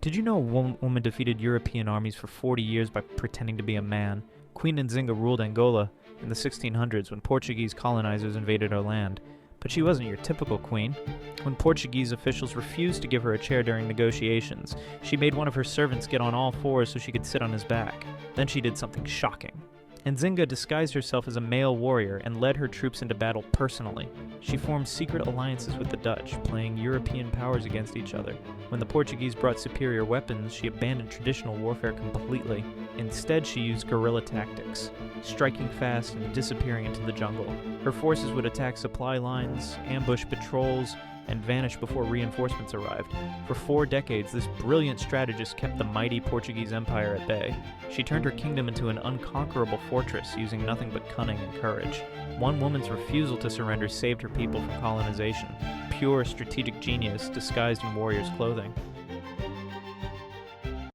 Did you know a woman defeated European armies for 40 years by pretending to be a man? Queen Nzinga ruled Angola in the 1600s when Portuguese colonizers invaded her land. But she wasn't your typical queen. When Portuguese officials refused to give her a chair during negotiations, she made one of her servants get on all fours so she could sit on his back. Then she did something shocking. Nzinga disguised herself as a male warrior and led her troops into battle personally. She formed secret alliances with the Dutch, playing European powers against each other. When the Portuguese brought superior weapons, she abandoned traditional warfare completely. Instead, she used guerrilla tactics, striking fast and disappearing into the jungle. Her forces would attack supply lines, ambush patrols, and vanish before reinforcements arrived. For 4 decades, this brilliant strategist kept the mighty Portuguese Empire at bay. She turned her kingdom into an unconquerable fortress, using nothing but cunning and courage. One woman's refusal to surrender saved her people from colonization. Pure strategic genius disguised in warrior's clothing.